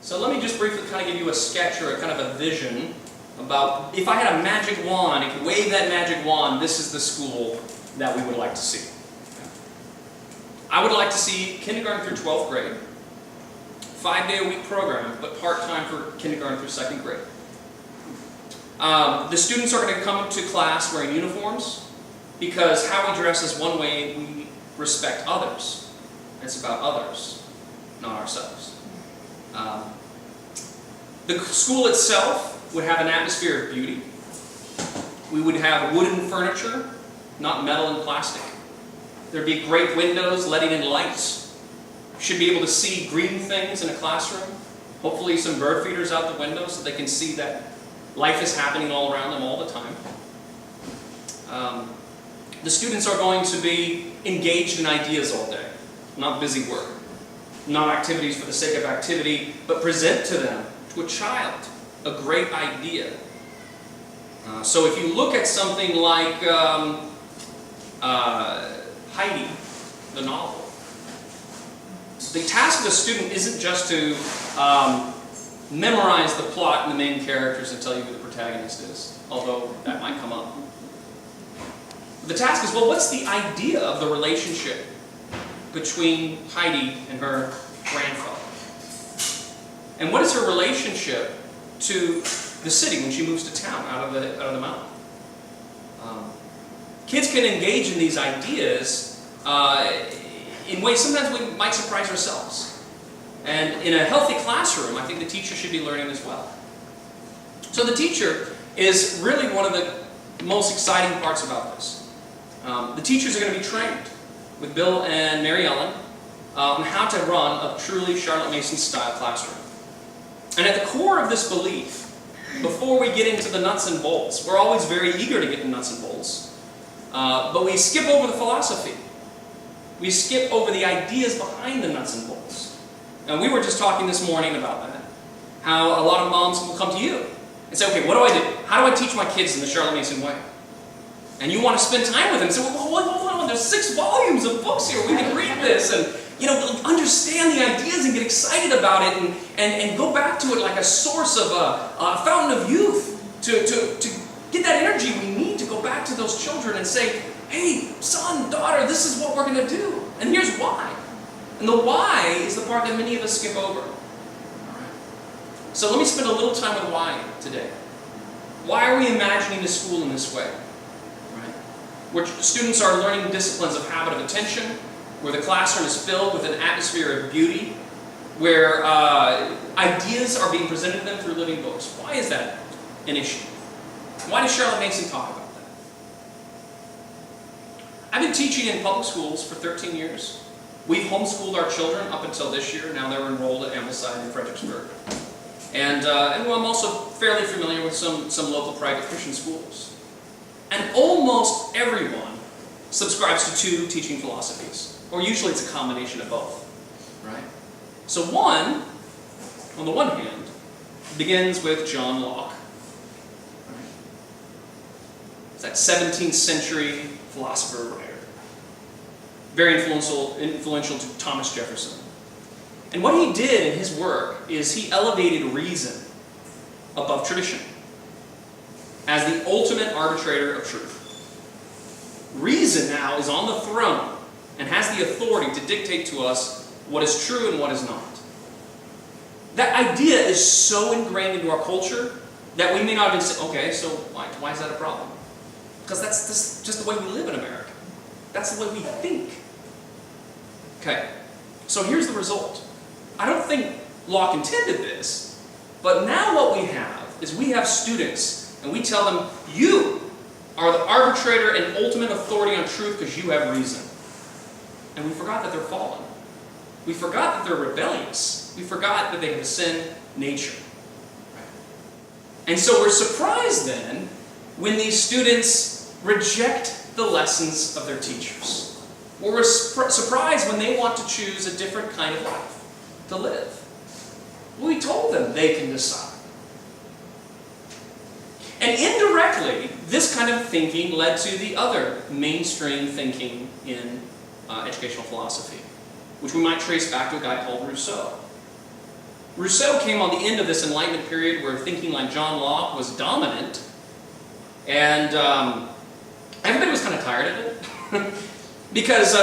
So let me just briefly kind of give you a sketch or a kind of a vision about if I had a magic wand, I could wave that magic wand, this is the school that we would like to see. I would like to see kindergarten through 12th grade, 5-day-a-week program, but part-time for kindergarten through 2nd grade. The students are going to come to class wearing uniforms because how we dress is one way we respect others. It's about others, not ourselves. The school itself would have an atmosphere of beauty. We would have wooden furniture, not metal and plastic. There'd be great windows letting in lights. Should be able to see green things in a classroom. Hopefully some bird feeders out the window so they can see that life is happening all around them all the time. The students are going to be engaged in ideas all day, not busy work. Not activities for the sake of activity, but present to them, to a child, a great idea. So if you look at something like Heidi, the novel, the task of the student isn't just to memorize the plot and the main characters and tell you who the protagonist is, although that might come up. The task is, well, what's the idea of the relationship between Heidi and her grandfather? And what is her relationship to the city when she moves to town out of the mountain? Kids can engage in these ideas in ways sometimes we might surprise ourselves. And in a healthy classroom, I think the teacher should be learning as well. So the teacher is really one of the most exciting parts about this. The teachers are going to be trained with Bill and Mary Ellen on how to run a truly Charlotte Mason style classroom. And at the core of this belief, before we get into the nuts and bolts, we're always very eager to get the nuts and bolts, but we skip over the philosophy. We skip over the ideas behind the nuts and bolts. And we were just talking this morning about that, how a lot of moms will come to you and say, okay, what do I do? How do I teach my kids in the Charlotte Mason way? And you want to spend time with them and say, well, hold on, there's 6 volumes of books here, we can read this, and understand the ideas and get excited about it and go back to it like a source of a fountain of youth to get that energy we need to go back to those children and say, hey, son, daughter, this is what we're going to do. And here's why. And the why is the part that many of us skip over. So let me spend a little time with why today. Why are we imagining the school in this way? Where students are learning disciplines of habit of attention, where the classroom is filled with an atmosphere of beauty, where ideas are being presented to them through living books. Why is that an issue? Why does Charlotte Mason talk about that? I've been teaching in public schools for 13 years. We've homeschooled our children up until this year. Now they're enrolled at Ambleside in Fredericksburg. And I'm also fairly familiar with some local private Christian schools. And almost everyone subscribes to 2 teaching philosophies. Or usually it's a combination of both, right? So one, on the one hand, begins with John Locke. Right? It's that 17th century philosopher writer. Very influential to Thomas Jefferson. And what he did in his work is he elevated reason above tradition as the ultimate arbitrator of truth. Reason now is on the throne and has the authority to dictate to us what is true and what is not. That idea is so ingrained into our culture that we may not even say, okay, so why is that a problem? Because that's just the way we live in America. That's the way we think. Okay, so here's the result. I don't think Locke intended this, but now what we have is we have students and we tell them, you are the arbitrator and ultimate authority on truth because you have reason. And we forgot that they're fallen. We forgot that they're rebellious. We forgot that they have a sin nature. Right? And so we're surprised then when these students reject the lessons of their teachers. Or we're surprised when they want to choose a different kind of life to live. We told them they can decide. And indirectly, this kind of thinking led to the other mainstream thinking in educational philosophy, which we might trace back to a guy called Rousseau. Rousseau came on the end of this Enlightenment period where thinking like John Locke was dominant, and everybody was kind of tired of it. Because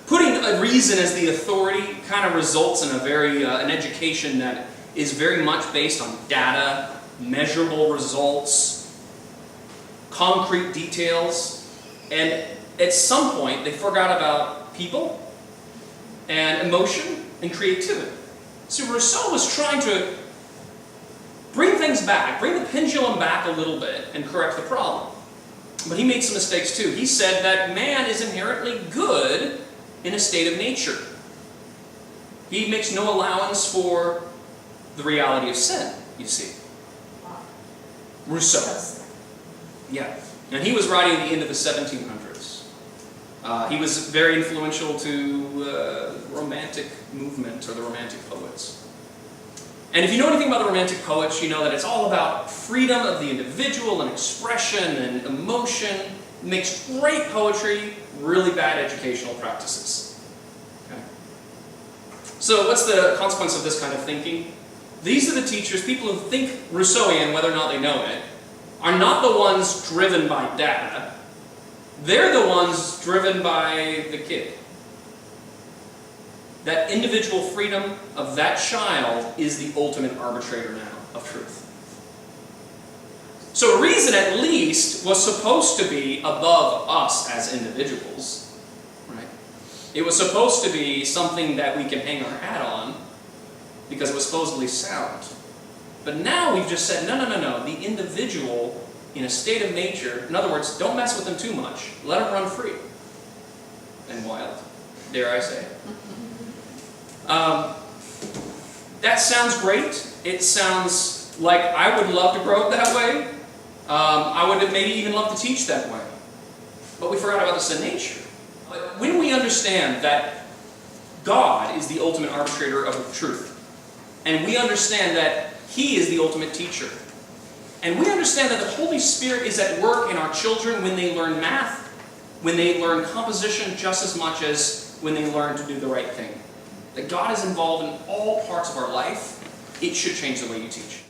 putting a reason as the authority kind of results in an education that is very much based on data, measurable results, concrete details, and at some point they forgot about people and emotion and creativity. So Rousseau was trying to bring things back, bring the pendulum back a little bit and correct the problem. But he made some mistakes too. He said that man is inherently good in a state of nature. He makes no allowance for the reality of sin, you see. Rousseau. Yeah. And he was writing at the end of the 1700s. He was very influential to the Romantic movement, or the Romantic poets. And if you know anything about the Romantic poets, you know that it's all about freedom of the individual and expression and emotion. It makes great poetry, really bad educational practices. Okay. So what's the consequence of this kind of thinking? These are the teachers, people who think Rousseauian, whether or not they know it, are not the ones driven by data. They're the ones driven by the kid. That individual freedom of that child is the ultimate arbitrator now of truth. So reason, at least, was supposed to be above us as individuals. Right? It was supposed to be something that we can hang our hat on because it was supposedly sound. But now we've just said, no. The individual in a state of nature, in other words, don't mess with them too much. Let them run free and wild, dare I say. That sounds great. It sounds like I would love to grow up that way. I would maybe even love to teach that way. But we forgot about the sin nature. When we understand that God is the ultimate arbitrator of truth, and we understand that He is the ultimate teacher, and we understand that the Holy Spirit is at work in our children when they learn math, when they learn composition just as much as when they learn to do the right thing, that God is involved in all parts of our life, it should change the way you teach.